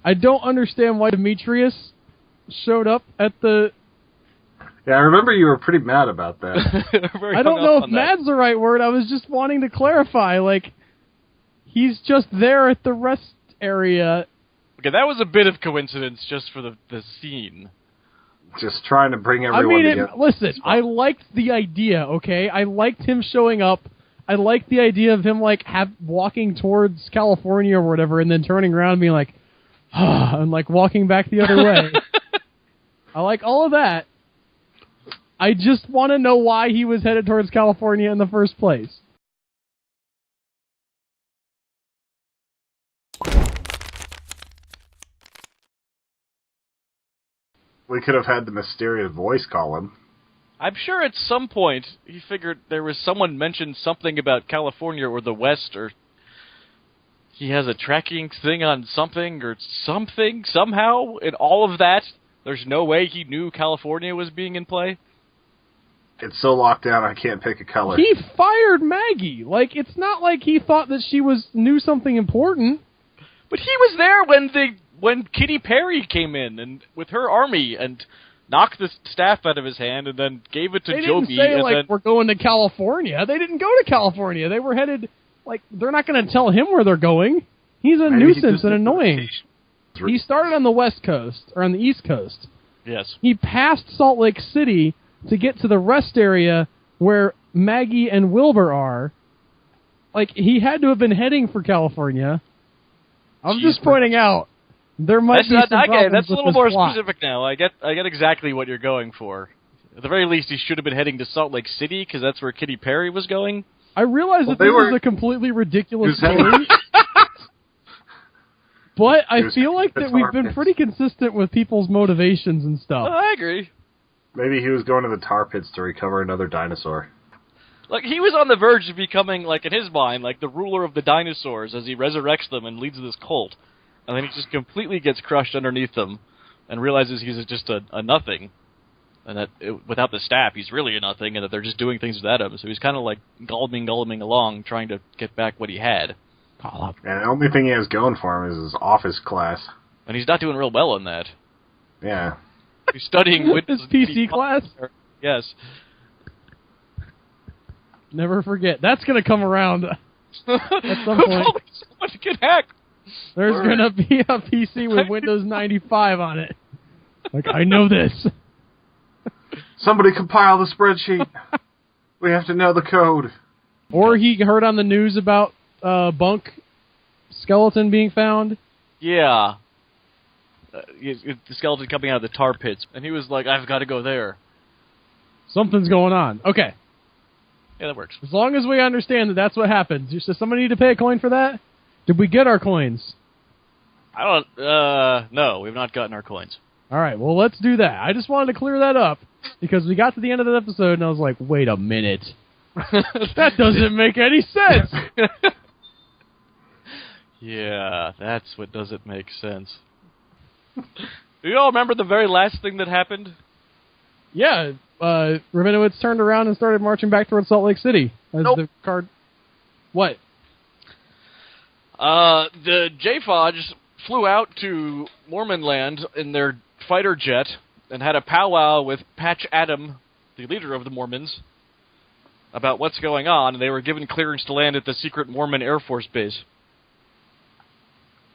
I don't understand why Demetrius showed up at the... Yeah, I remember you were pretty mad about that. I don't know if mad's the right word. I was just wanting to clarify. Like, he's just there at the rest area. Okay, that was a bit of coincidence just for the scene. Just trying to bring everyone together. Listen, I liked the idea, okay? I liked him showing up. I liked the idea of him, like, walking towards California or whatever, and then turning around and being like, and, like, walking back the other way. I like all of that. I just want to know why he was headed towards California in the first place. We could have had the mysterious voice call him. I'm sure at some point he figured there was someone mentioned something about California or the West, or he has a tracking thing on something or something, somehow. In all of that, there's no way he knew California was being in play. It's so locked down I can't pick a color. He fired Maggie. Like, it's not like he thought that she knew something important. But he was there when Kitty Perry came in and with her army and knocked the staff out of his hand and then gave it to Joby. They didn't say, like, we're going to California. They didn't go to California. They were headed, like, they're not going to tell him where they're going. He's a nuisance and annoying. He started on the West Coast, or on the East Coast. Yes. He passed Salt Lake City to get to the rest area where Maggie and Wilbur are. Like, he had to have been heading for California. I'm just pointing out, there might be some problems okay, that's a little more plot. specific now. I get exactly what you're going for. At the very least, he should have been heading to Salt Lake City, because that's where Kitty Perry was going. I realize that this is a completely ridiculous story. But I feel like that we've been pretty consistent with people's motivations and stuff. I agree. Maybe he was going to the tar pits to recover another dinosaur. Like, he was on the verge of becoming, like, in his mind, like, the ruler of the dinosaurs as he resurrects them and leads this cult. And then he just completely gets crushed underneath them and realizes he's just a nothing. And that without the staff, he's really a nothing, and that they're just doing things without him. So he's kind of, like, gulping along, trying to get back what he had. And the only thing he has going for him is his office class. And he's not doing real well in that. Yeah. He's studying Windows his PC class? Yes. Never forget. That's going to come around at some point. Someone get hacked. There's going to be a PC with Windows 95 on it. Like, I know this. Somebody compile the spreadsheet. We have to know the code. Or he heard on the news about Bunk skeleton being found. Yeah. The skeleton coming out of the tar pits. And he was like, I've got to go there. Something's going on. Okay. Yeah, that works. As long as we understand that that's what happened. Does somebody need to pay a coin for that? Did we get our coins? I don't... no, we've not gotten our coins. All right, well, let's do that. I just wanted to clear that up because we got to the end of the episode and I was like, wait a minute. That doesn't make any sense. Yeah, that's what doesn't make sense. Do you all remember the very last thing that happened? Yeah, Rabinowitz turned around and started marching back towards Salt Lake City. As the card... What? The J-Fodge flew out to Mormon land in their fighter jet and had a powwow with Patch Adam, the leader of the Mormons, about what's going on, and they were given clearance to land at the secret Mormon Air Force base.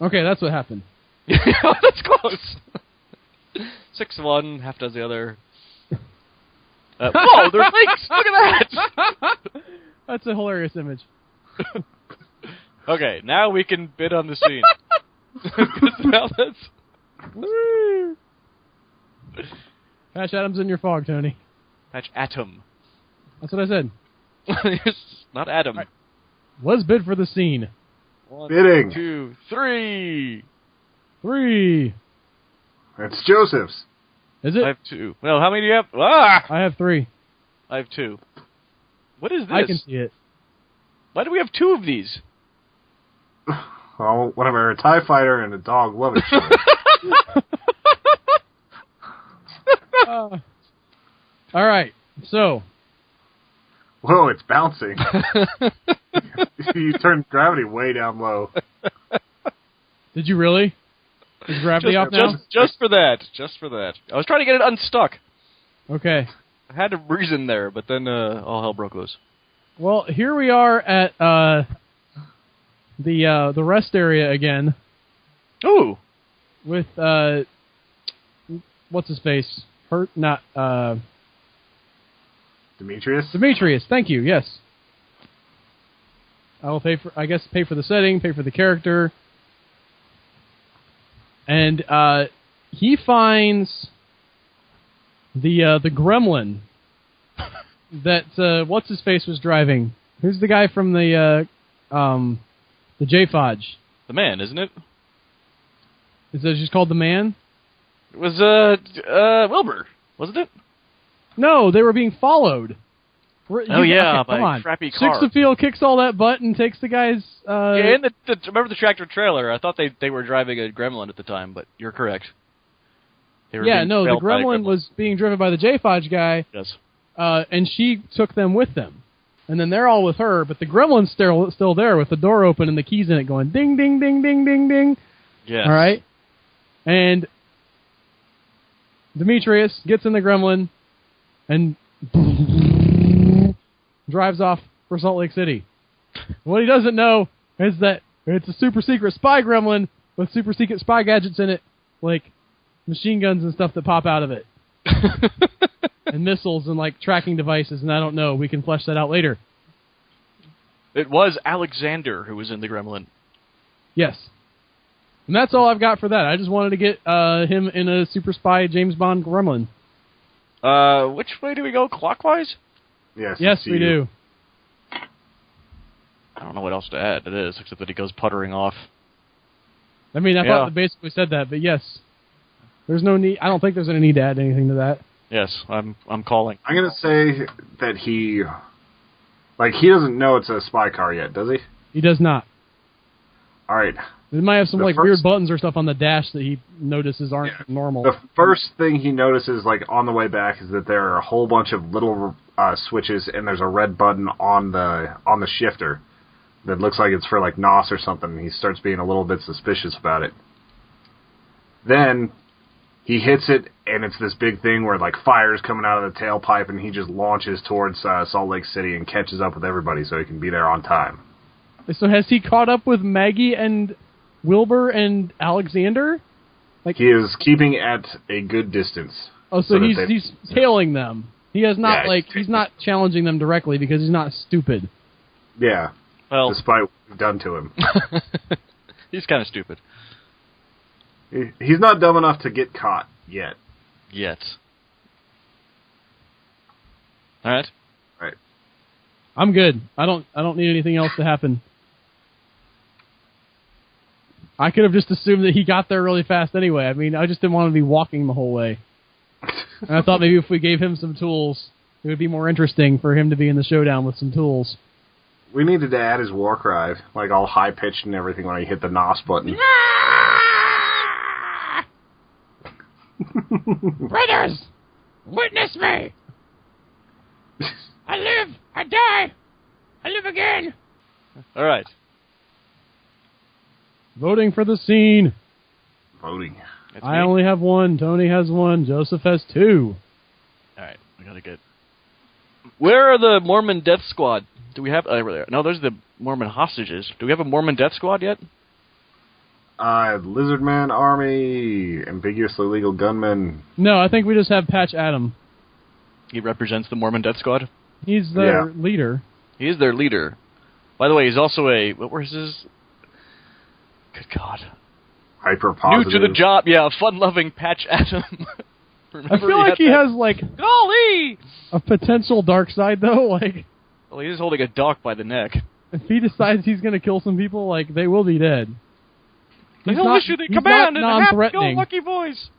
Okay, that's what happened. That's close. 6-1, half does the other. Whoa, they're links! Look at that! That's a hilarious image. Okay, now we can bid on the scene. Now Woo! Patch Adams in your fog, Tony. Patch Atom. That's what I said. Not Adam. Right. Let's bid for the scene. 1, Bidding. 2, 3. 3. It's Joseph's. Is it? I have 2. Well, how many do you have? Ah! I have 3. I have 2. What is this? I can see it. Why do we have 2 of these? Well, whenever a TIE fighter and a dog love each other. All right, so. Whoa, it's bouncing. You turned gravity way down low. Did you really? Is gravity off now? Just for that. Just for that. I was trying to get it unstuck. Okay. I had a reason there, but then all hell broke loose. Well, here we are at the rest area again. Ooh. With what's his face? Demetrius? Demetrius, thank you. Yes. I will pay for the setting, pay for the character. And he finds the gremlin that what's his face was driving. Who's the guy from the J-Fodge? The man, isn't it? Is it just called the man? It was Wilbur, wasn't it? No, they were being followed. By come on. Crappy car. Six of Field kicks all that butt and takes the guy's... Yeah, and remember the tractor trailer? I thought they were driving a gremlin at the time, but you're correct. The gremlin was being driven by the J-Fodge guy. Yes. And she took them with them. And then they're all with her, but the gremlin's still there with the door open and the keys in it going ding, ding, ding, ding, ding, ding. Yes. All right? And Demetrius gets in the gremlin and drives off for Salt Lake City. What he doesn't know is that it's a super secret spy gremlin with super secret spy gadgets in it, like machine guns and stuff that pop out of it. And missiles and like tracking devices, and I don't know. We can flesh that out later. It was Alexander who was in the gremlin. Yes. And that's all I've got for that. I just wanted to get him in a super spy James Bond gremlin. Which way do we go? Clockwise? Yes, we do. I don't know what else to add to this, except that he goes puttering off. I mean, I thought they basically said that, but yes. There's no need. I don't think there's any need to add anything to that. Yes, I'm calling. I'm going to say that he doesn't know it's a spy car yet, does he? He does not. All right. It might have some weird buttons or stuff on the dash that he notices aren't normal. The first thing he notices, on the way back, is that there are a whole bunch of little switches, and there's a red button on the shifter that looks like it's for NOS or something. He starts being a little bit suspicious about it. Then he hits it, and it's this big thing where fire's coming out of the tailpipe, and he just launches towards Salt Lake City and catches up with everybody so he can be there on time. So has he caught up with Maggie and Wilbur and Alexander? He is keeping at a good distance. Oh, so he's tailing them. He has not he's not challenging them directly because he's not stupid. Yeah. Well, despite what we've done to him. He's kind of stupid. He's not dumb enough to get caught yet. All right. I'm good. I don't need anything else to happen. I could have just assumed that he got there really fast anyway. I mean, I just didn't want to be walking the whole way. And I thought maybe if we gave him some tools, it would be more interesting for him to be in the showdown with some tools. We needed to add his war cry, all high-pitched and everything when he hit the NOS button. Brothers, witness me! I live, I die, I live again! All right. Voting for the scene. Voting. I only have one. Tony has one. Joseph has two. All right. I gotta get. Where are the Mormon Death Squad? Do we have? Over there. No, those are the Mormon hostages. Do we have a Mormon Death Squad yet? Lizardman Army, ambiguously legal gunmen. No, I think we just have Patch Adam. He represents the Mormon Death Squad. He's their leader. He is their leader. By the way, he's also a. What was his? Good God. Hyper positive. New to the job, fun-loving Patch Adam. I feel like he has golly, a potential dark side though. Well, he's holding a dock by the neck. If he decides he's going to kill some people, they will be dead. He'll issue the command in a non-threatening. happy-go-lucky voice.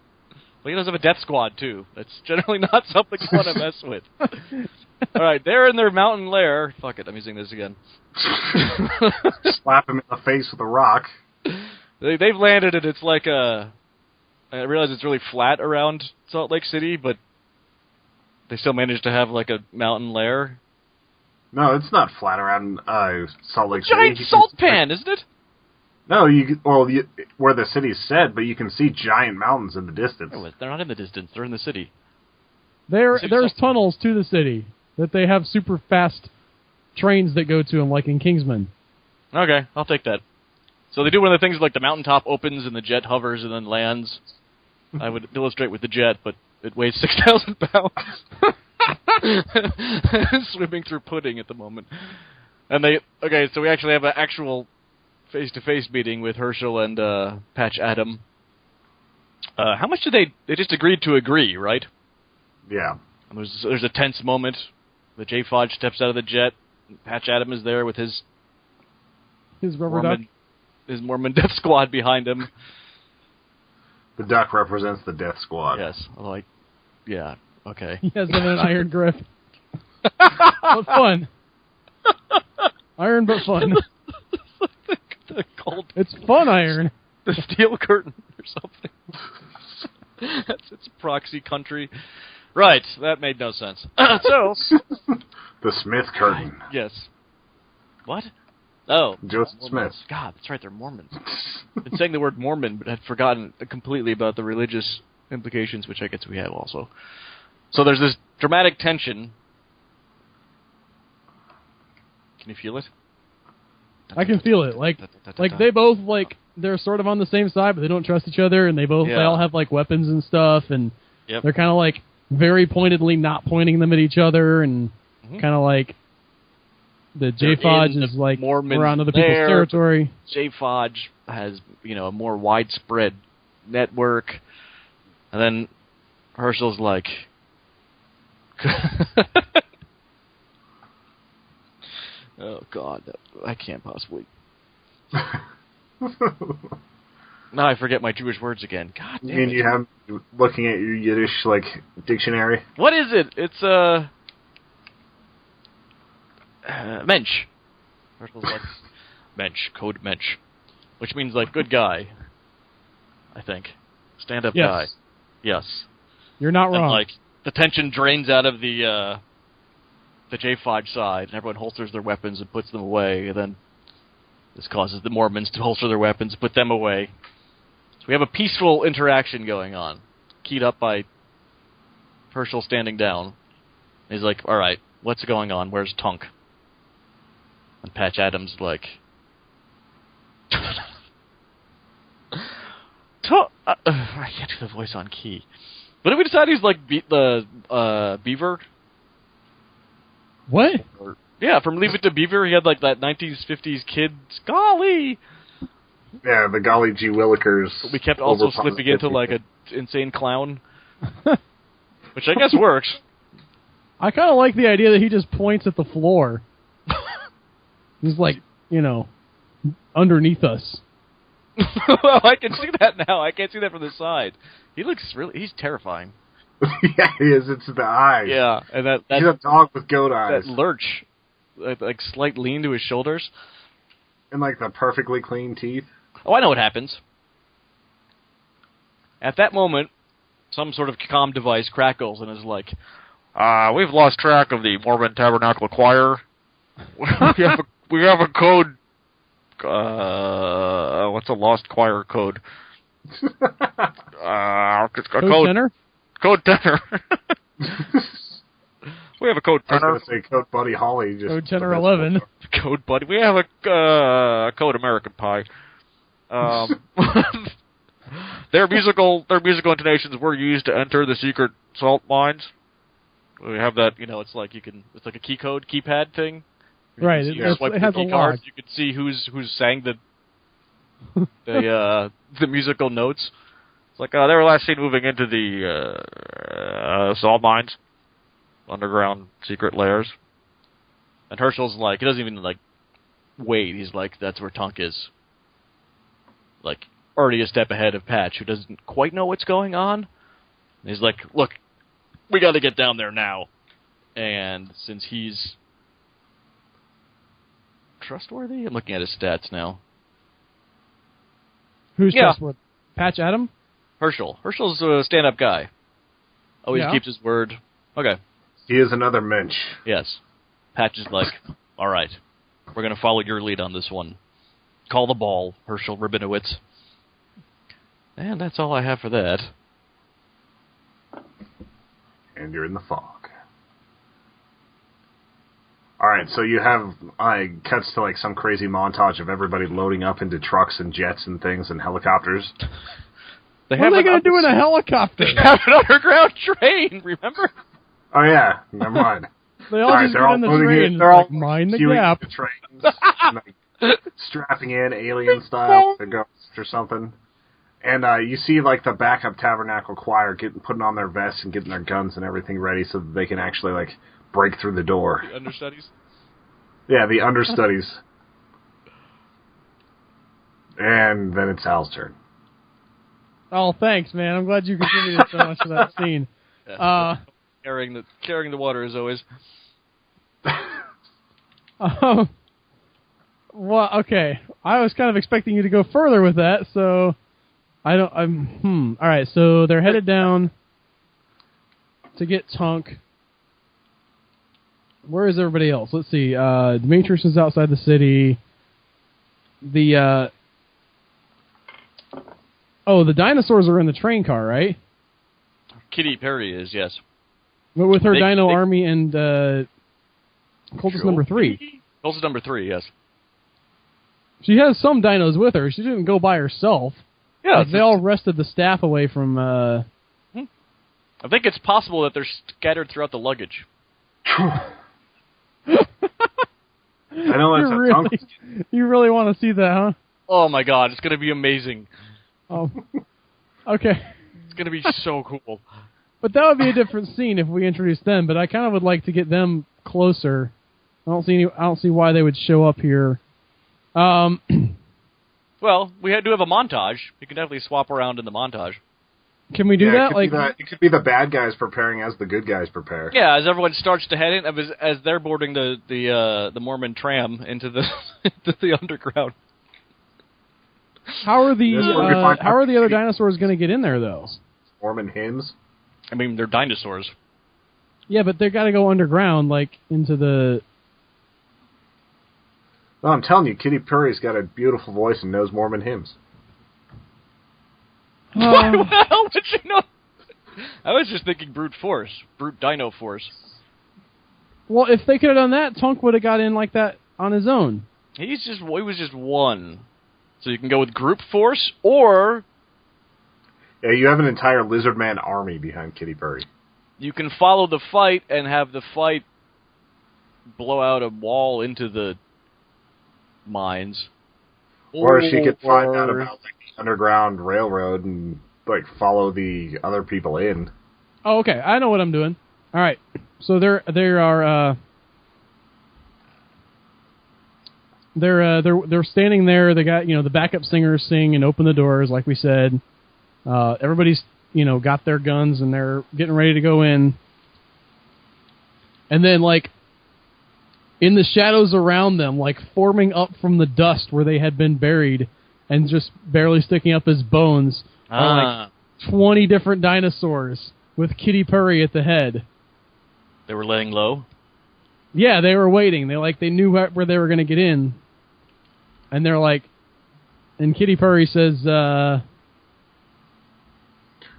Well, he does have a death squad too. That's generally not something you want to mess with. All right, they're in their mountain lair. Fuck it, I'm using this again. Slap him in the face with a rock. They've landed and it's like a... I realize it's really flat around Salt Lake City, but they still managed to have a mountain lair. No, it's not flat around Salt Lake City. Giant salt pan, isn't it? No, where the city's set, but you can see giant mountains in the distance. No, they're not in the distance. They're in the city. There's tunnels to the city that they have super fast trains that go to them, like in Kingsman. Okay, I'll take that. So they do one of the things like the mountaintop opens and the jet hovers and then lands. I would illustrate with the jet, but it weighs 6,000 pounds. Swimming through pudding at the moment. And so we actually have an actual face-to-face meeting with Herschel and Patch Adam. How much did they just agreed to agree, right? Yeah. And there's a tense moment. The J. Fodge steps out of the jet. Patch Adam is there with his rubber duck. His Mormon Death Squad behind him. The duck represents the Death Squad. Yes. Yeah, okay. He has an iron grip. But fun. Iron but fun. It's fun iron. The steel curtain or something. It's a proxy country. Right, that made no sense. So... The Smith curtain. Yes. What? Oh. Joseph Smith. God, that's right, they're Mormons. I've been saying the word Mormon, but had forgotten completely about the religious implications, which I guess we have also. So there's this dramatic tension. Can you feel it? I can feel it. Like they both, they're sort of on the same side, but they don't trust each other, and they all have, weapons and stuff, and they're kind of, very pointedly not pointing them at each other, and kind of the J. Fodge is we're on other people's territory. J. Fodge has, a more widespread network, and then Herschel's like... Oh, God, I can't possibly... Now I forget my Jewish words again. God damn it. You have looking at your Yiddish, dictionary? What is it? It's, Mensch. Herschel's like, Mensch, code Mensch. Which means, good guy. I think. Stand-up guy. Yes. You're not wrong. And, the tension drains out of the J. Fodge side, and everyone holsters their weapons and puts them away, and then this causes the Mormons to holster their weapons and put them away. So we have a peaceful interaction going on, keyed up by Herschel standing down. He's like, all right, what's going on? Where's Tunk? And Patch Adams like... I can't do the voice on key. What did we decide he's the Beaver? What? Yeah, from Leave It to Beaver, he had that 90s, 50s kid, golly! Yeah, the golly gee willikers. We kept also slipping into an insane clown. Which I guess works. I kind of like the idea that he just points at the floor. He's underneath us. Well, I can see that now. I can't see that from the side. He's terrifying. Yeah, he is. It's the eyes. Yeah, and that he's a dog with goat eyes. That lurch, slight lean to his shoulders, and the perfectly clean teeth. Oh, I know what happens. At that moment, some sort of comm device crackles and is like, "We've lost track of the Mormon Tabernacle Choir. we have a code. What's a lost choir code? Code tenor? Code tenor. We have a code tenor. I was going to say Code Buddy Holly. Code tenor 11. Code Buddy. We have a code American Pie. Their musical intonations were used to enter the secret salt mines. We have that. It's it's like a keypad thing. Right. It has a log. You can see who's sang the musical notes. It's they were last seen moving into the salt mines, underground secret lairs. And Herschel's he doesn't even wait. He's that's where Tunk is. Already a step ahead of Patch, who doesn't quite know what's going on. And he's like, look, we got to get down there now. And since he's trustworthy, I'm looking at his stats now. Who's trustworthy? Patch Adam? Herschel. Herschel's a stand-up guy. Always keeps his word. Okay. He is another mensch. Yes. Patch is all right, we're going to follow your lead on this one. Call the ball, Herschel Rabinowitz. And that's all I have for that. And you're in the fog. Alright, so you have, cuts to like some crazy montage of everybody loading up into trucks and jets and things and helicopters. What are they going to do in a helicopter? They have an underground train, remember? Oh yeah, never mind. They all just get in the train and like, mind the gap. The trains, and, like, strapping in alien style to ghosts or something. And you see like the backup tabernacle choir putting on their vests and getting their guns and everything ready so that they can actually like break through the door. The understudies? Yeah, the understudies. And then it's Al's turn. Oh, thanks, man. I'm glad you contributed so much to that scene. Yeah. Carrying the water as always. Well, okay. I was kind of expecting you to go further with that, so All right, so they're headed down to get Tunk. Where is everybody else? Let's see. Demetrius is outside the city. The dinosaurs are in the train car, right? Kitty Perry is, yes. But with her Dino Army and Cultist number 3. Cultist number 3, yes. She has some dinos with her. She didn't go by herself. Yeah, like they all wrested the staff away from... I think it's possible that they're scattered throughout the luggage. I know that's You really want to see that, huh? Oh my god, it's going to be amazing. Oh, okay. It's going to be so cool. But that would be a different scene if we introduced them. But I kind of would like to get them closer. I don't see why they would show up here. Well, we do have a montage. We can definitely swap around in the montage. Can we do that? It could be the bad guys preparing as the good guys prepare. Yeah, as everyone starts to head in, as they're boarding the Mormon tram into the underground. How are the other dinosaurs going to get in there though? Mormon hymns. I mean, they're dinosaurs. Yeah, but they got to go underground, like into the. No, I'm telling you, Kitty Perry's got a beautiful voice and knows Mormon hymns. Why would you know? I was just thinking brute dino force. Well, if they could have done that, Tunk would have got in like that on his own. He was just one. So you can go with group force, or... Yeah, you have an entire Lizard Man army behind Kitty Perry. You can follow the fight and have the fight blow out a wall into the mines. Or she could find out about like the Underground Railroad and like follow the other people in. Oh, okay. I know what I'm doing. All right. So they're standing there. They got the backup singers sing and open the doors like we said. Everybody's got their guns and they're getting ready to go in. And then like in the shadows around them, like forming up from the dust where they had been buried and just barely sticking up as bones, are like 20 different dinosaurs with Kitty Perry at the head. They were laying low? Yeah, they were waiting. They knew where they were going to get in. And they're like, and Kitty Perry says,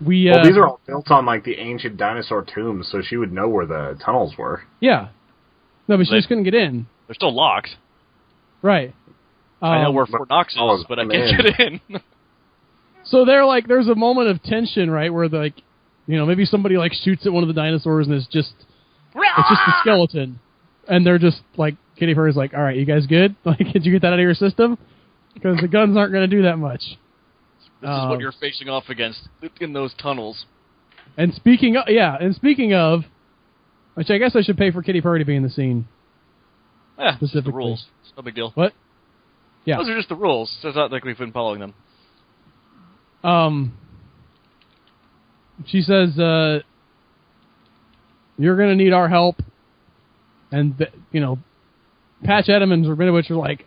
these are all built on like the ancient dinosaur tombs, so she would know where the tunnels were. Yeah. No, but she just couldn't get in. They're still locked. Right. I know where Fort Knox is, but I can't get in. So they're like, there's a moment of tension, right, where like, maybe somebody like shoots at one of the dinosaurs and it's just a skeleton, and they're just like, Kitty Perry's like, all right, you guys good? Like, did you get that out of your system? Because the guns aren't going to do that much. This is what you're facing off against in those tunnels. And speaking of, which I guess I should pay for Kitty Perry to be in the scene. Yeah, it's just the rules. It's no big deal. What? Yeah. Those are just the rules. It's not like we've been following them. She says, you're going to need our help. And, Patch Adam and Rabinowitz are like,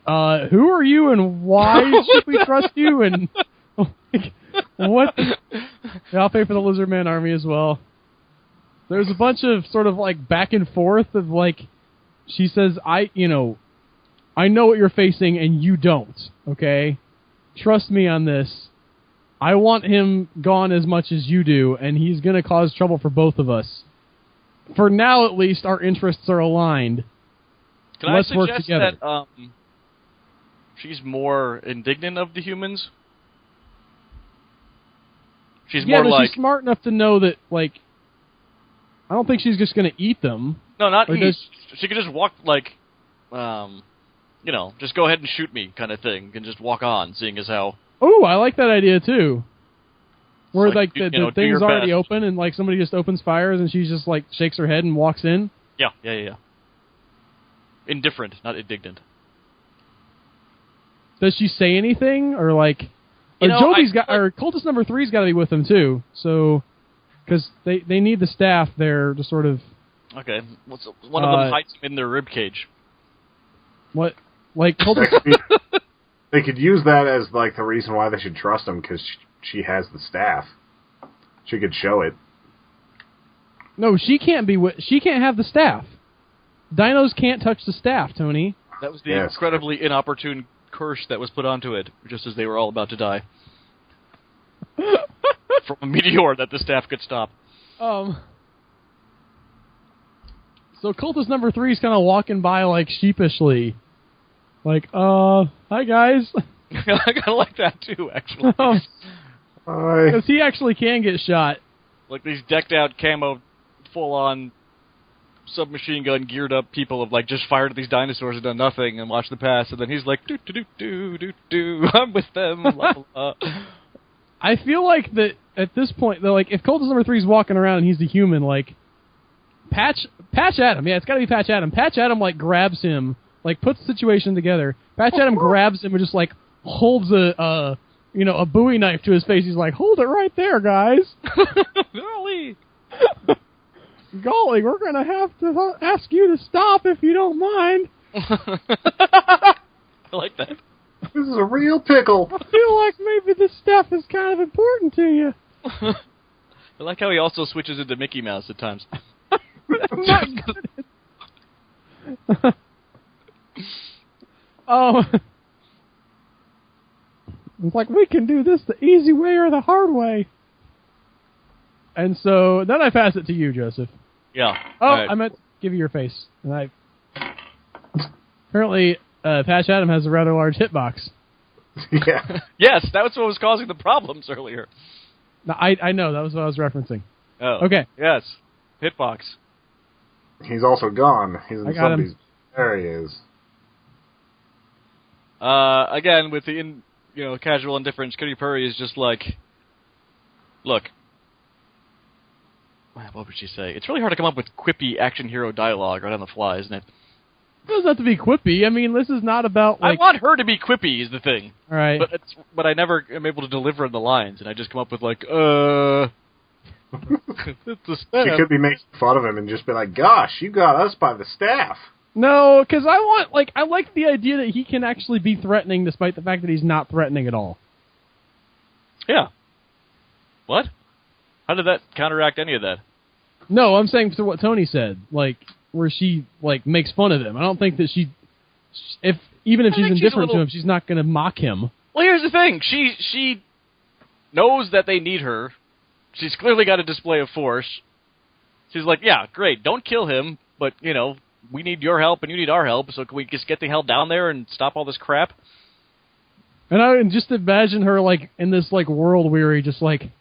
who are you and why should we trust you? And what? Yeah, I'll pay for the Lizard Man army as well. There's a bunch of sort of like back and forth of like, she says, I I know what you're facing, and you don't, okay? Trust me on this. I want him gone as much as you do, and he's going to cause trouble for both of us. For now, at least, our interests are aligned. Let's work together. That she's more indignant of the humans? She's more like... she's smart enough to know that, like... I don't think she's just going to eat them. No, not eat. She could just walk, like... just go ahead and shoot me kind of thing, and just walk on, seeing as how... Oh, I like that idea, too. Where, like, the thing's already best. open, and, like, somebody just opens fires, and she just, like, shakes her head and walks in. Yeah. Indifferent, not indignant. Does she say anything, or, like... Or Cultist number 3's got to be with them, too, so... Because they need the staff there to sort of... Okay, one of them hides him in their ribcage. What? Like, they could use that as, like, the reason why they should trust him, because she has the staff. She could show it. No, she can't she can't have the staff. Dinos can't touch the staff, Tony. That was the incredibly inopportune curse that was put onto it, just as they were all about to die. From a meteor that the staff could stop. So Cultist number 3 is kind of walking by, like, sheepishly. Like, hi, guys. I kind of like that, too, actually. Because he actually can get shot. Like these decked-out camo, full-on submachine gun geared up people have, like, just fired at these dinosaurs and done nothing and watched them pass, and then he's like, do-do-do-do-do-do, I'm with them, blah, blah. I feel like that at this point, though, like, if Cultist number 3 is walking around and he's the human, like, Patch Adam, it's got to be Patch Adam. Patch Adam, like, grabs him, like, puts the situation together. Patch Adam grabs him and just, like, holds a Bowie knife to his face. He's like, hold it right there, guys. Golly, we're going to have to ask you to stop if you don't mind. I like that. This is a real pickle. I feel like maybe this stuff is kind of important to you. I like how he also switches into Mickey Mouse at times. It's like, we can do this the easy way or the hard way. And so, then I pass it to you, Joseph. Yeah. Right. I meant to give you your face. And apparently, Patch Adam has a rather large hitbox. Yeah. Yes, that was what was causing the problems earlier. No, I know, that was what I was referencing. Oh. Okay. Yes. Hitbox. He's also gone. He's in somebody's... There he is. Again, with the casual indifference, Kitty Purry is just like, look, what would she say? It's really hard to come up with quippy action hero dialogue right on the fly, isn't it? It doesn't have to be quippy. I mean, this is not about, like... I want her to be quippy is the thing. All right. But I never am able to deliver the lines, and I just come up with, like, She could be making fun of him and just be like, gosh, you got us by the staff. No, because I like the idea that he can actually be threatening despite the fact that he's not threatening at all. Yeah. What? How did that counteract any of that? No, I'm saying to what Tony said, like, where she, like, makes fun of him. I don't think that even if she's indifferent to him, she's not going to mock him. Well, here's the thing. She knows that they need her. She's clearly got a display of force. She's like, yeah, great, don't kill him, but, we need your help and you need our help, so can we just get the hell down there and stop all this crap? And I can just imagine her, like, in this, like, world weary, just like,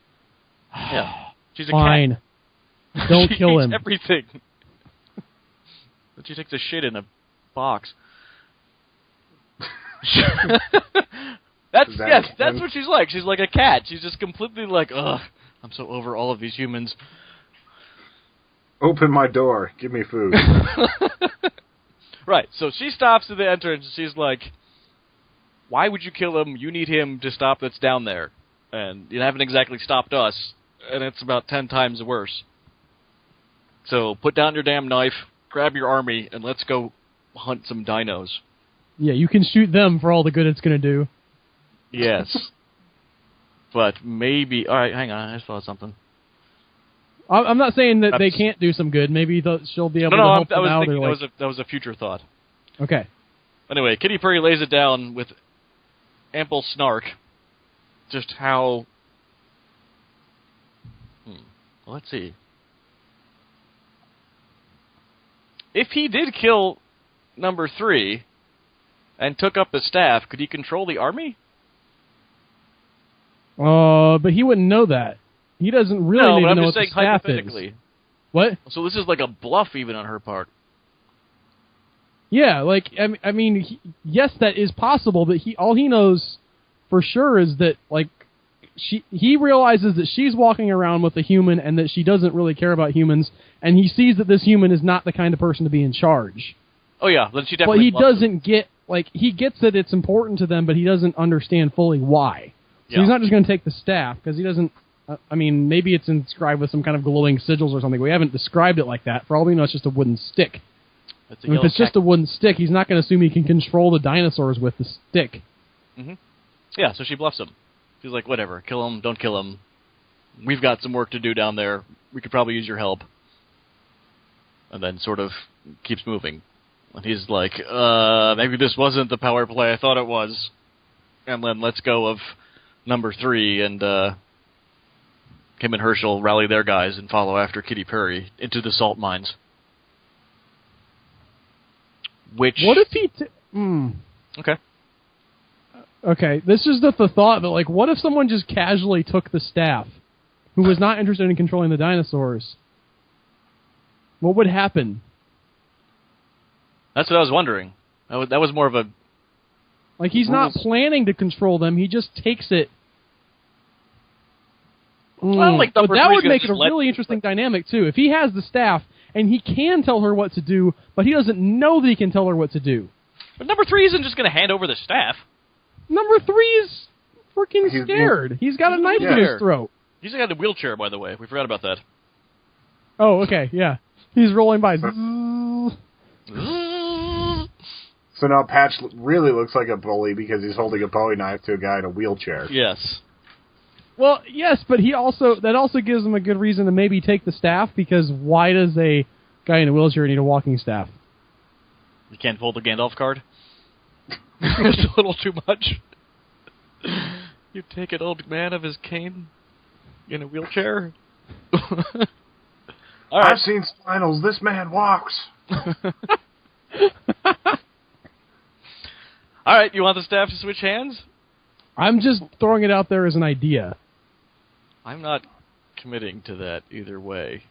yeah, she's a fine. Cat. Don't kill him. Everything. But she takes a shit in a box. That's what she's like. She's like a cat. She's just completely like, ugh, I'm so over all of these humans. Open my door. Give me food. Right. So she stops at the entrance and she's like, why would you kill him? You need him to stop that's down there. And you haven't exactly stopped us. And it's about 10 times worse. So put down your damn knife, grab your army, and let's go hunt some dinos. Yeah, you can shoot them for all the good it's going to do. Yes. But maybe... Alright, hang on. I just thought of something. I'm not saying that they can't do some good. Maybe she'll be able to help them out. That was a future thought. Okay. Anyway, Kitty Pryde lays it down with ample snark. Just how... Let's see. If he did kill number 3 and took up the staff, could he control the army? But he wouldn't know that. He doesn't really even know what the staff is. What? So this is like a bluff even on her part. Yeah, like, I mean, yes, that is possible, but all he knows for sure is that, like, he realizes that she's walking around with a human and that she doesn't really care about humans, and he sees that this human is not the kind of person to be in charge. Oh, yeah, then she definitely... But he doesn't get, like, he gets that it's important to them, but he doesn't understand fully why. So he's not just going to take the staff, because he doesn't... I mean, maybe it's inscribed with some kind of glowing sigils or something. We haven't described it like that. For all we know, it's just a wooden stick. If it's just a wooden stick, he's not going to assume he can control the dinosaurs with the stick. Mm-hmm. Yeah, so she bluffs him. She's like, whatever, kill him, don't kill him. We've got some work to do down there. We could probably use your help. And then sort of keeps moving. And he's like, maybe this wasn't the power play I thought it was. And then let's go of number 3 and... Kim and Herschel rally their guys and follow after Kitty Pryde into the salt mines. Which... What if he... Okay. Okay, this is the thought, but, like, what if someone just casually took the staff, who was not interested in controlling the dinosaurs? What would happen? That's what I was wondering. That was more of a... Like, he's not planning to control them, he just takes it. Well, like but that would make it a really interesting dynamic, too. If he has the staff, and he can tell her what to do, but he doesn't know that he can tell her what to do. But number 3 isn't just going to hand over the staff. Number 3 is freaking scared. He's got a knife in his throat. He's got a wheelchair, by the way. We forgot about that. Oh, okay, yeah. He's rolling by. So now Patch really looks like a bully because he's holding a Bowie knife to a guy in a wheelchair. Yes. Well, yes, but that also gives him a good reason to maybe take the staff, because why does a guy in a wheelchair need a walking staff? You can't pull the Gandalf card? It's a little too much. You take an old man of his cane in a wheelchair? All right. I've seen spinals. This man walks. All right, you want the staff to switch hands? I'm just throwing it out there as an idea. I'm not committing to that either way.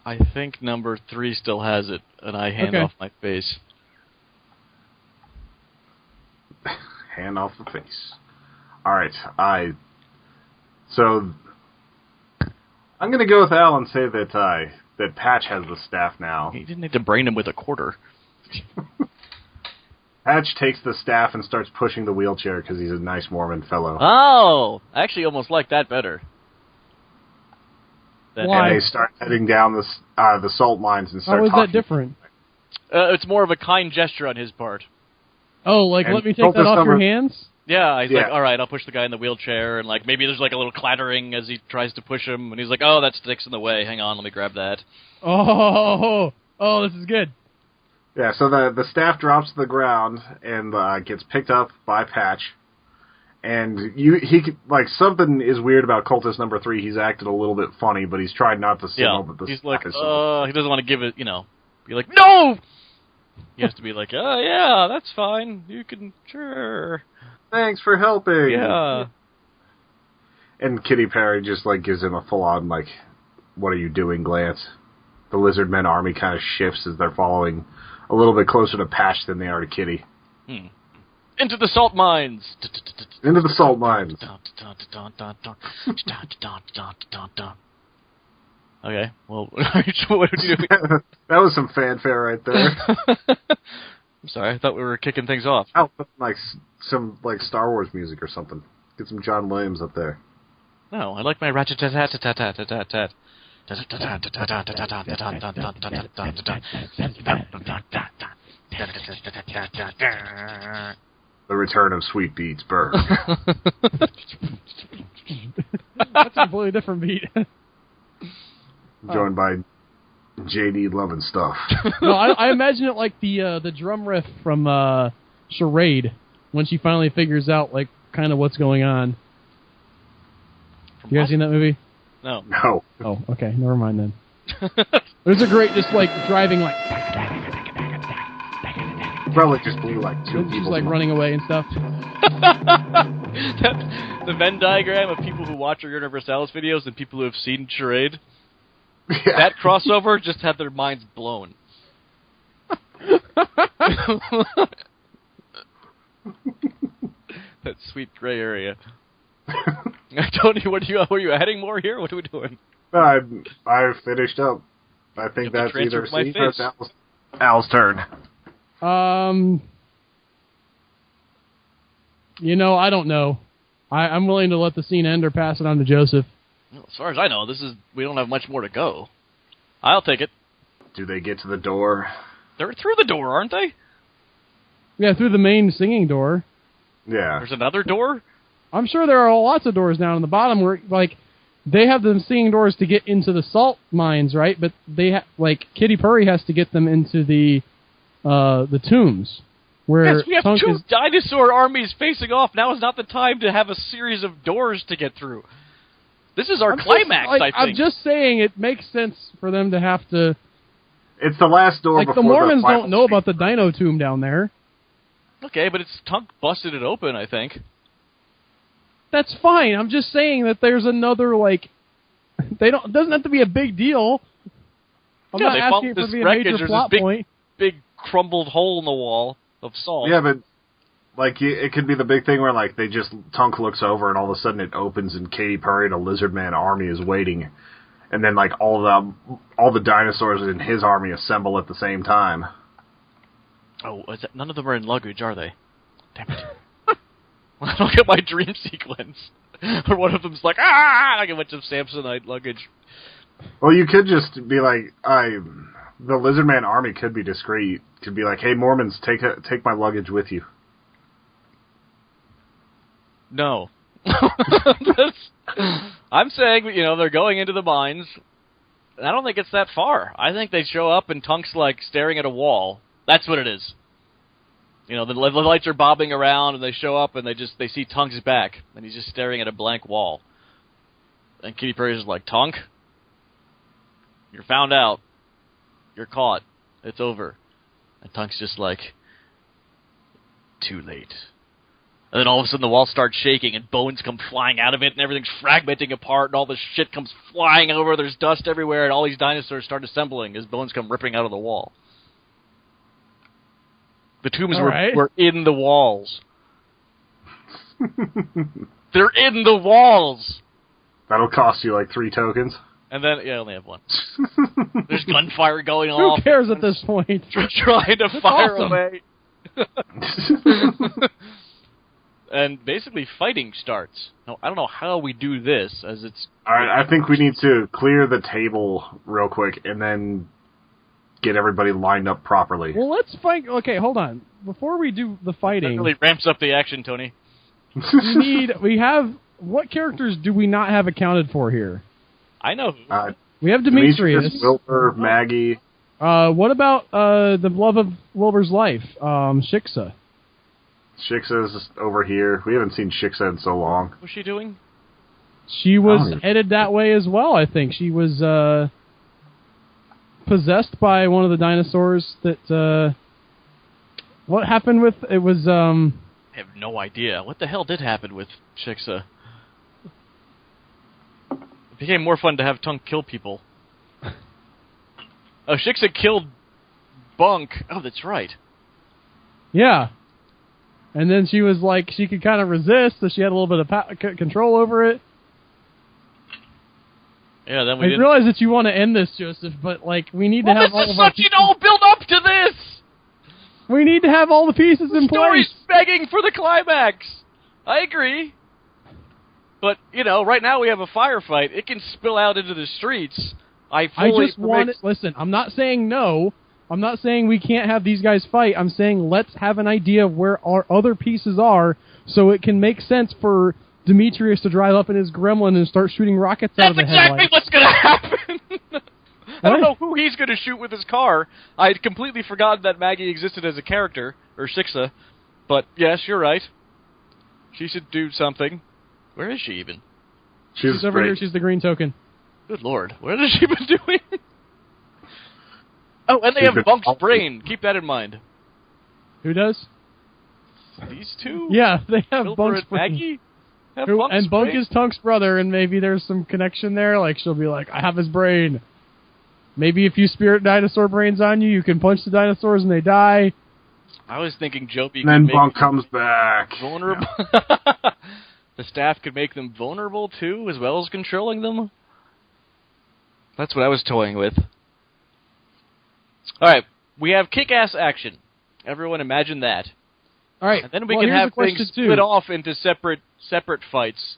I think number 3 still has it, and I hand off my face. Hand off the face. Alright, So, I'm going to go with Al and say that Patch has the staff now. He didn't need to brain him with a quarter. Patch takes the staff and starts pushing the wheelchair because he's a nice Mormon fellow. Oh! I actually almost like that better. Why? And they start heading down the salt mines and start How is talking. that different? It's more of a kind gesture on his part. Oh, like, and let me take that off your hands? Yeah, he's like, all right, I'll push the guy in the wheelchair, and like maybe there's like a little clattering as he tries to push him, and he's like, oh, that stick's in the way, hang on, let me grab that. Oh, this is good. Yeah, so the staff drops to the ground and gets picked up by Patch, and like something is weird about cultist number 3. He's acted a little bit funny, but he's tried not to signal that the he's staff like, is. He doesn't want to give it, be like, no. He has to be like, oh yeah, that's fine, you can, sure. Thanks for helping. Yeah. And Kitty Pryde just like gives him a full on like, what are you doing glance. The lizard men army kind of shifts as they're following a little bit closer to Patch than they are to Kitty. Into the salt mines! Into the salt mines. Okay, well, what did you do? That was some fanfare right there. I'm sorry, I thought we were kicking things off. Oh, like some like Star Wars music or something. Get some John Williams up there. No, I like my ratchet-tat-tat-tat-tat-tat-tat. The return of Sweet Beats Bird. That's a completely different beat. Joined by JD loving stuff. No, I imagine it like the drum riff from Charade when she finally figures out like kind of what's going on. You guys seen that movie? No. No. Oh, okay. Never mind then. There's a great just like driving like Probably just blew like two people. just like running away and stuff. The Venn diagram of people who watch our Universalis videos and people who have seen Charade. Yeah. That crossover just had their minds blown. That sweet gray area. Tony, were you adding more here? What are we doing? I finished up. I think that's either Steve or Al's turn. You know, I don't know. I'm willing to let the scene end or pass it on to Joseph. Well, as far as I know, we don't have much more to go. I'll take it. Do they get to the door? They're through the door, aren't they? Yeah, through the main singing door. Yeah. There's another door? I'm sure there are lots of doors down in the bottom where, like, they have them singing doors to get into the salt mines, right? But they like Kitty Purry has to get them into the tombs. Where yes, we have Tunk two is, dinosaur armies facing off. Now is not the time to have a series of doors to get through. This is our climax, I think. I'm just saying it makes sense for them to have to... It's the last door before the Mormons final don't know about the dino tomb down there. Okay, but it's Tunk busted it open, I think. That's fine. I'm just saying that there's another, like... It doesn't have to be a big deal. I'm not asking for it to be a major plot point. Big crumbled hole in the wall of salt. Yeah, but like it could be the big thing where like Tunk looks over and all of a sudden it opens and Katy Perry and a lizard man army is waiting, and then like all the dinosaurs in his army assemble at the same time. Oh, none of them are in luggage, are they? Damn it! I don't get my dream sequence. Or one of them's like, I get a bunch of Samsonite luggage. Well, you could just be like, the lizard man army could be discreet. Could be like, hey, Mormons, take my luggage with you. No. I'm saying, they're going into the mines. And I don't think it's that far. I think they show up and Tunk's like staring at a wall. That's what it is. The lights are bobbing around and they show up and they see Tunk's back and he's just staring at a blank wall. And Kitty Purry's just like, Tunk, you're found out. You're caught. It's over. And Tunk's just like, too late. And then all of a sudden the wall starts shaking and bones come flying out of it and everything's fragmenting apart and all this shit comes flying over. There's dust everywhere and all these dinosaurs start assembling as bones come ripping out of the wall. The tombs were in the walls. They're in the walls! That'll cost you like 3 tokens. And then, I only have 1. There's gunfire going off. Who cares at this point? Trying to fire away. And basically fighting starts. Now, I don't know how we do this, as it's... Alright, I think we need to clear the table real quick, and then get everybody lined up properly. Well, let's fight... Okay, hold on. Before we do the fighting... That really ramps up the action, Tony. What characters do we not have accounted for here? I know. We have Demetrius. Wilbur, Maggie. What about the love of Wilbur's life, Shiksa? Shiksa's over here. We haven't seen Shiksa in so long. What's she doing? She was headed that way as well, I think. She was possessed by one of the dinosaurs that... what happened with... It was... I have no idea. What the hell did happen with Shiksa? It became more fun to have Tunk kill people. Oh, Shiksa killed Bunk. Oh, that's right. Yeah. And then she was like, she could kind of resist, so she had a little bit of control over it. Yeah, then I realize that you want to end this, Joseph, but like we need to have all of our... build up to this! We need to have all the pieces in place. The story's begging for the climax. I agree. But, right now we have a firefight. It can spill out into the streets. Listen, I'm not saying no. I'm not saying we can't have these guys fight. I'm saying let's have an idea of where our other pieces are so it can make sense for Demetrius to drive up in his gremlin and start shooting rockets out of the headlights. That's exactly what's going to happen. I don't know who he's going to shoot with his car. I had completely forgotten that Maggie existed as a character, or Shixa. But yes, you're right. She should do something. Where is she even? She's over here. She's the green token. Good lord, what has she been doing? Oh, and they have Bunk's brain. Keep that in mind. Who does? These two? Yeah, they have Wilbur Bunk's and brain. Maggie? And Bunk is Tunk's brother, and maybe there's some connection there. Like, she'll be like, I have his brain. Maybe if you spirit dinosaur brains on you, you can punch the dinosaurs and they die. I was thinking Joby and then Bunk comes back. Vulnerable. Yeah. The staff could make them vulnerable, too, as well as controlling them. That's what I was toying with. Alright, we have kick-ass action. Everyone imagine that. Alright, and then we can have things split off into separate fights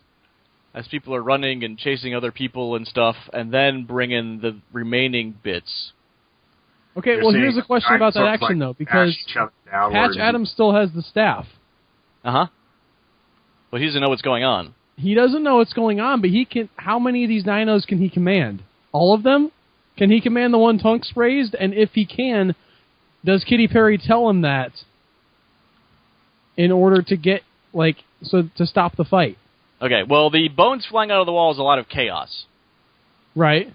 as people are running and chasing other people and stuff, and then bring in the remaining bits. Okay, well, here's a question about that action, though, because Patch Adams still has the staff. Uh-huh. But he doesn't know what's going on. He doesn't know what's going on, but he can. How many of these dinos can he command? All of them? Can he command the one Tunk's raised? And if he can, does Kitty Perry tell him that in order to get, to stop the fight? Okay, well, the bones flying out of the wall is a lot of chaos. Right.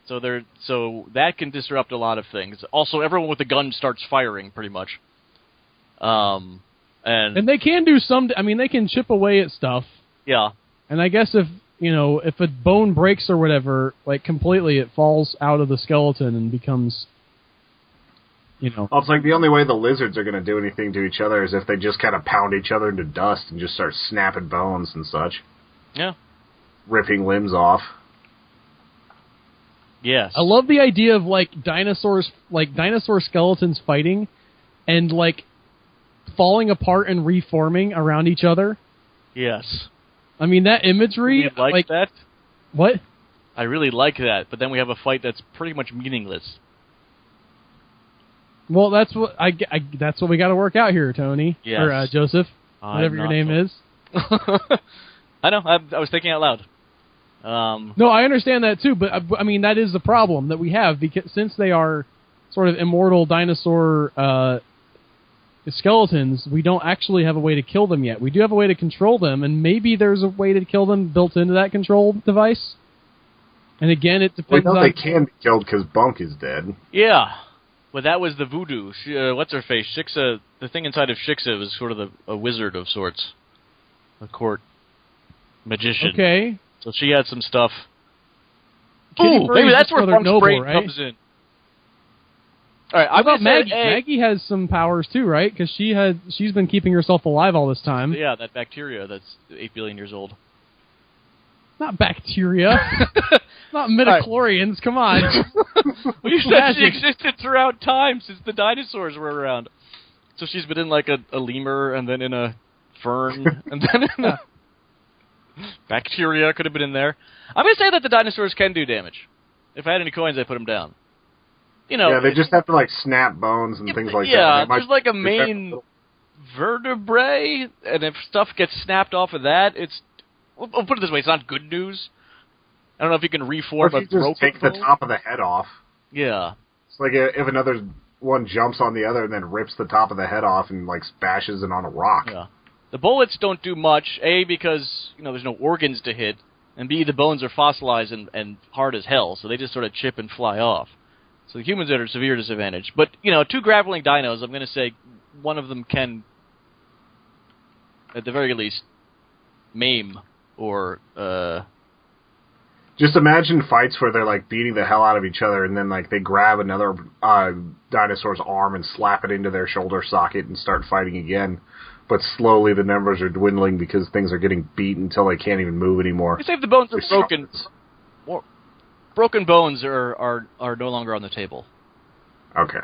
So that can disrupt a lot of things. Also, everyone with a gun starts firing, pretty much. And they can do some. I mean, they can chip away at stuff. Yeah. And I guess if a bone breaks or whatever, completely, it falls out of the skeleton and becomes, Well, it's like the only way the lizards are going to do anything to each other is if they just kind of pound each other into dust and just start snapping bones and such. Yeah. Ripping limbs off. Yes. I love the idea of, dinosaurs, dinosaur skeletons fighting and, falling apart and reforming around each other. Yes. I mean, that imagery... You like that? What? I really like that, but then we have a fight that's pretty much meaningless. Well, that's what that's what we got to work out here, Tony. Yes. Or Joseph, whatever your name is. I know. I was thinking out loud. No, I understand that too, but I mean that is the problem that we have because since they are sort of immortal dinosaur skeletons, we don't actually have a way to kill them yet. We do have a way to control them, and maybe there's a way to kill them built into that control device. And again, it depends on... they can be killed because Bunk is dead. Yeah. Well, that was the voodoo. What's-her-face? Shixa, the thing inside of Shixa was sort of a wizard of sorts. A court magician. Okay. So she had some stuff. Ooh, maybe that's where Bunk's brain right? comes in. All right, How about Maggie? Maggie has some powers too, right? Because she's been keeping herself alive all this time. Yeah, that bacteria that's 8 billion years old. Not bacteria. Not midichlorians. Right. Come on. Well, you said she existed throughout time since the dinosaurs were around. So she's been in a lemur, and then in a fern, and then in a... Bacteria could have been in there. I'm going to say that the dinosaurs can do damage. If I had any coins, I'd put them down. Yeah, they just have to snap bones and things like that. Yeah, there's a main vertebrae, and if stuff gets snapped off of that, it's... We'll put it this way, it's not good news. I don't know if you can reform a broken bone. Or if you just take the top of the head off. Yeah. It's like if another one jumps on the other and then rips the top of the head off and, bashes it on a rock. Yeah. The bullets don't do much, A, because, there's no organs to hit, and B, the bones are fossilized and hard as hell, so they just sort of chip and fly off. So the humans are at a severe disadvantage. But, 2 grappling dinos, I'm going to say one of them can, at the very least, maim or... Just imagine fights where they're, beating the hell out of each other, and then, they grab another dinosaur's arm and slap it into their shoulder socket and start fighting again. But slowly the numbers are dwindling because things are getting beat until they can't even move anymore. Say if the bones are broken... Broken bones are no longer on the table. Okay.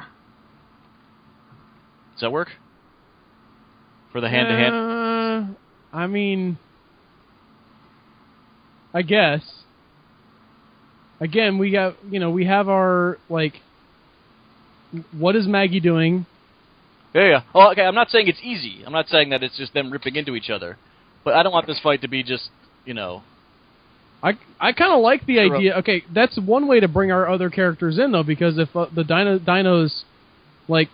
Does that work? For the hand-to-hand? I mean... I guess. Again, we have our, what is Maggie doing? Yeah. Oh, okay, I'm not saying it's easy. I'm not saying that it's just them ripping into each other. But I don't want this fight to be just, I kind of like the idea. Okay, that's one way to bring our other characters in, though, because if the dinos, like,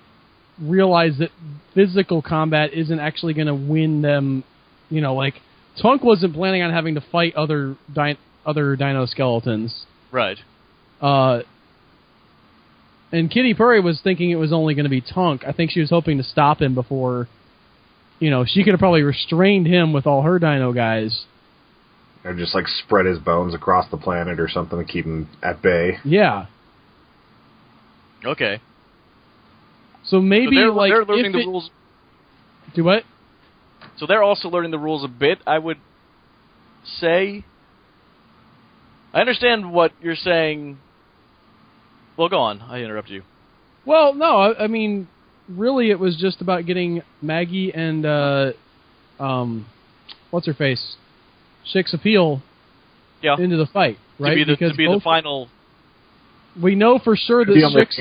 realize that physical combat isn't actually going to win them, you know, like, Tunk wasn't planning on having to fight other dino skeletons. Right. And Kitty Purry was thinking it was only going to be Tunk. I think she was hoping to stop him before, you know, she could have probably restrained him with all her dino guys. Or just, like, spread his bones across the planet or something to keep him at bay. Yeah. Okay. So maybe, so like... they're learning the rules... Do what? So they're also learning the rules a bit, I would say. I understand what you're saying. Well, go on. I interrupted you. Well, no, I mean, really it was just about getting Maggie and, what's-her-face? Shik's Appeal into the fight, right? To be the final... We know for sure that Shik's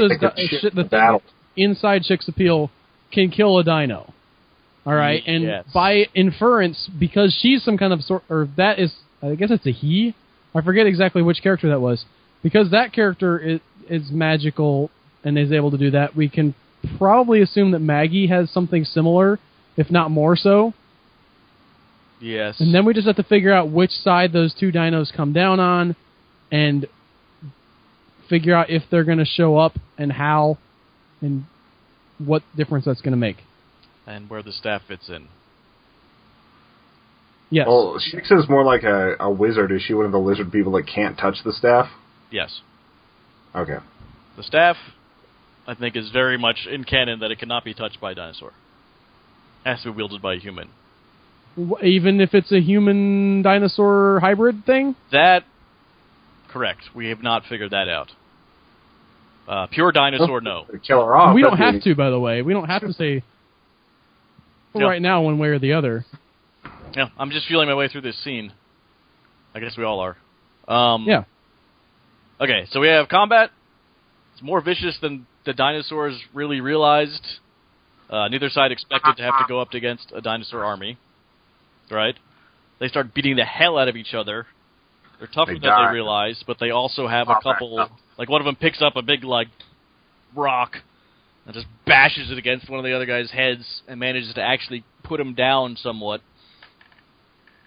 inside Shik's Appeal can kill a dino. All right, and by inference, because she's some kind of that is, I guess it's a he. I forget exactly which character that was. Because that character is magical and is able to do that, we can probably assume that Maggie has something similar, if not more so. Yes. And then we just have to figure out which side those two dinos come down on, and figure out if they're going to show up and how, and what difference that's going to make. And where the staff fits in. Yes. Well, Shix is more like a wizard. Is she one of the lizard people that can't touch the staff? Yes. Okay. The staff, I think, is very much in canon that it cannot be touched by a dinosaur. It has to be wielded by a human. Even if it's a human-dinosaur hybrid thing? That, correct. We have not figured that out. Pure dinosaur, no. Kill her off. We don't have to, by the way. We don't have to say right now one way or the other. Yeah, I'm just feeling my way through this scene. I guess we all are. Yeah. Okay, so we have combat. It's more vicious than the dinosaurs really realized. Neither side expected to have to go up against a dinosaur army. Right? They start beating the hell out of each other. They're tougher than they realize, but they also have a couple... Like, one of them picks up a big, like, rock and just bashes it against one of the other guy's heads and manages to actually put him down somewhat.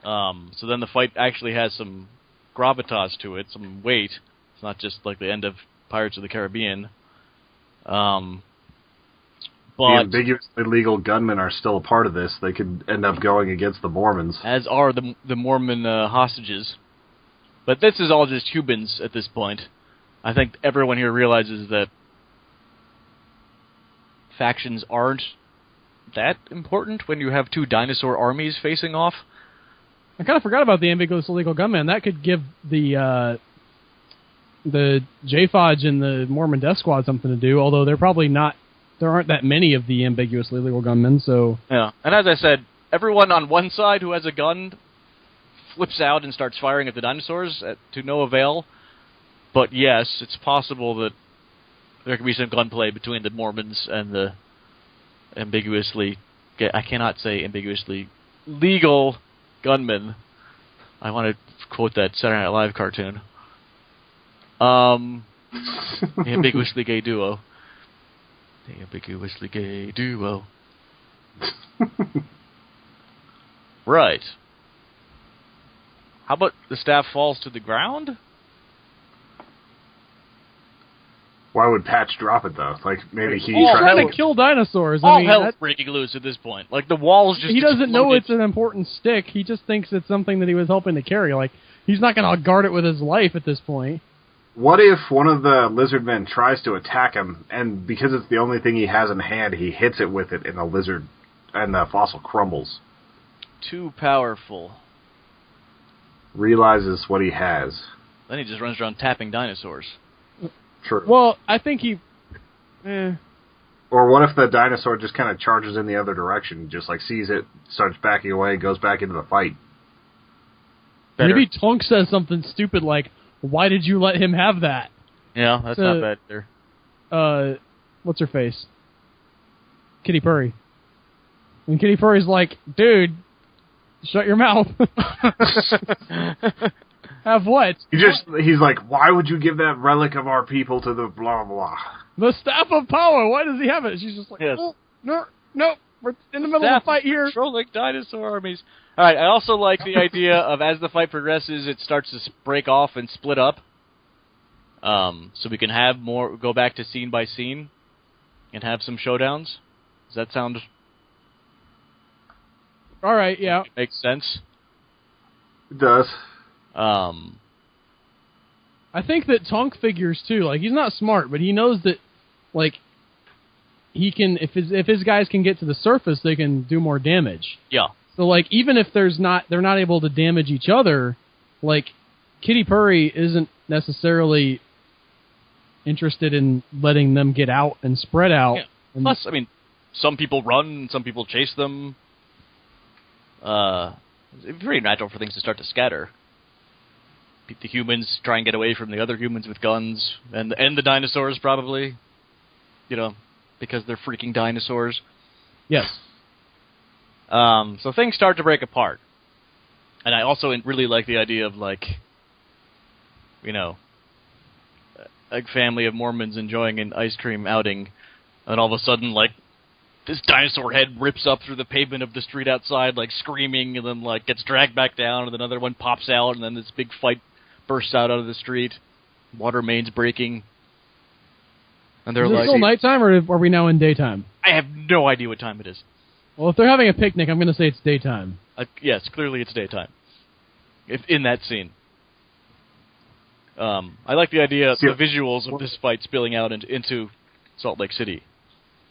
So then the fight actually has some gravitas to it, some weight. It's not just like the end of Pirates of the Caribbean. But the ambiguous illegal gunmen are still a part of this. They could end up going against the Mormons. As are the Mormon hostages. But this is all just humans at this point. I think everyone here realizes that factions aren't that important when you have two dinosaur armies facing off. I kind of forgot about the ambiguous illegal gunman. That could give the J-Fodge and the Mormon Death Squad something to do, although they're probably not... There aren't that many of the ambiguously illegal gunmen, so... Yeah, and as I said, everyone on one side who has a gun flips out and starts firing at the dinosaurs to no avail. But yes, it's possible that there could be some gunplay between the Mormons and the ambiguously... I cannot say ambiguously legal gunmen. I want to quote that Saturday Night Live cartoon. The ambiguously gay duo. The ambiguously gay duo. Right. How about the staff falls to the ground? Why would Patch drop it, though? Like, maybe he's trying to kill dinosaurs. All hell's breaking loose at this point. Like, the walls just He doesn't know it's an important stick. He just thinks it's something that he was helping to carry. Like, he's not going to guard it with his life at this point. What if one of the lizard men tries to attack him, and because it's the only thing he has in hand, he hits it with it, and the fossil crumbles? Too powerful. Realizes what he has. Then he just runs around tapping dinosaurs. True. Well, I think he... Or what if the dinosaur just kind of charges in the other direction, just like sees it, starts backing away, goes back into the fight? Better. Maybe Tunk says something stupid like, "Why did you let him have that?" Yeah, that's not bad either. What's her face? Kitty Purry. And Kitty Purry's like, "Dude, shut your mouth." Have what? He's like, why would you give that relic of our people to the blah blah? The Staff of Power. Why does he have it? She's just like, Yes. oh, no, we're in the middle of a fight here. Controlling dinosaur armies. All right, I also like the idea of as the fight progresses, it starts to break off and split up. So we can have more, go back to scene by scene, and have some showdowns. Does that sound? All right, yeah, Makes sense. It does. I think that Tonk figures too. Like, he's not smart, but he knows that, like, he can, if his guys can get to the surface, they can do more damage. Yeah. So, like, even if they're not able to damage each other, like, Kitty Purry isn't necessarily interested in letting them get out and spread out. Yeah. Plus, I mean, some people run, some people chase them. It's very natural for things to start to scatter. The humans try and get away from the other humans with guns, and the dinosaurs probably, because they're freaking dinosaurs. Yes. So things start to break apart, and I also really like the idea of a family of Mormons enjoying an ice cream outing, and all of a sudden, this dinosaur head rips up through the pavement of the street outside, screaming, and then gets dragged back down, and another one pops out, and then this big fight bursts out of the street. Water mains breaking. And they're is it still nighttime, or are we now in daytime? I have no idea what time it is. Well, if they're having a picnic, I'm going to say it's daytime. Yes, clearly it's daytime. In that scene. I like the idea, the visuals of this fight spilling out into Salt Lake City.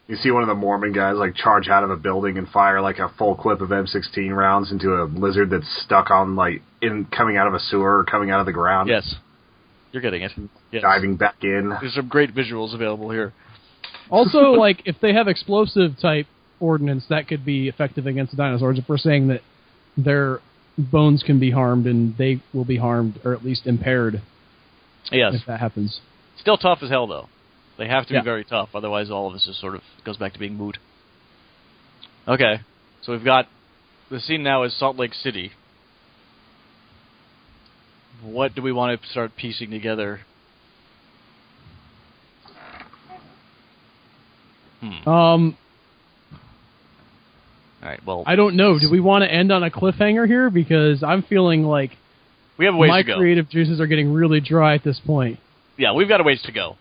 You see one of the Mormon guys charge out of a building and fire a full clip of M16 rounds into a lizard that's stuck on coming out of a sewer or coming out of the ground. Yes, you're getting it. Yes. Diving back in. There's some great visuals available here. Also, if they have explosive type ordnance, that could be effective against the dinosaurs. If we're saying that their bones can be harmed and they will be harmed or at least impaired. Yes, if that happens. Still tough as hell though. They have to be very tough, otherwise all of this just sort of goes back to being moot. Okay, so we've got... The scene now is Salt Lake City. What do we want to start piecing together? Alright, well... I don't know. Do we want to end on a cliffhanger here? Because I'm feeling like... We have a ways my to go. creative juices are getting really dry at this point. Yeah, we've got a ways to go.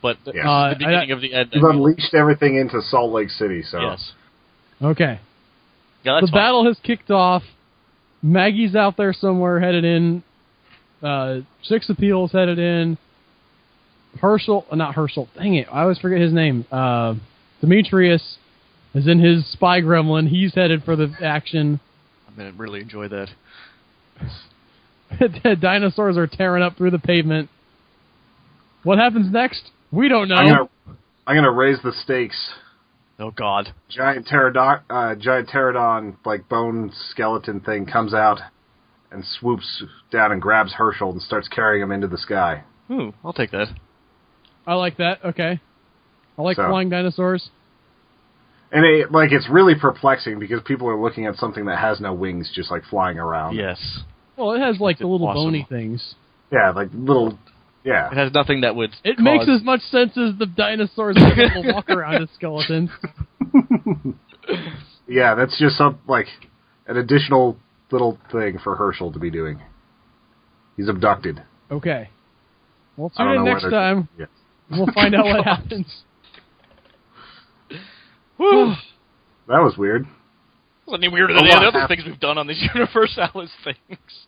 But this is the beginning of the end. You've unleashed everything into Salt Lake City, so... Yes. Okay. Yeah, that's the battle has kicked off. Maggie's out there somewhere headed in. Six Appeal's headed in. Not Herschel. Dang it. I always forget his name. Demetrius is in his spy gremlin. He's headed for the action. I'm going to really enjoy that. Dinosaurs are tearing up through the pavement. What happens next? We don't know. I'm gonna raise the stakes. Oh God! Giant pterodon bone skeleton thing comes out and swoops down and grabs Herschel and starts carrying him into the sky. Ooh, I'll take that. I like that. Okay, I like flying dinosaurs. And it's really perplexing because people are looking at something that has no wings, just flying around. Yes. Well, it has the little bony things. Yeah, little. Yeah. It has nothing that would. It makes as much sense as the dinosaurs being able to walk around as skeletons. Yeah, that's just an additional little thing for Herschel to be doing. He's abducted. Okay. Well, tune in next time. Yes. We'll find out what happens. Woo! That was weird. It wasn't any weirder than the other things we've done on these Universalis things.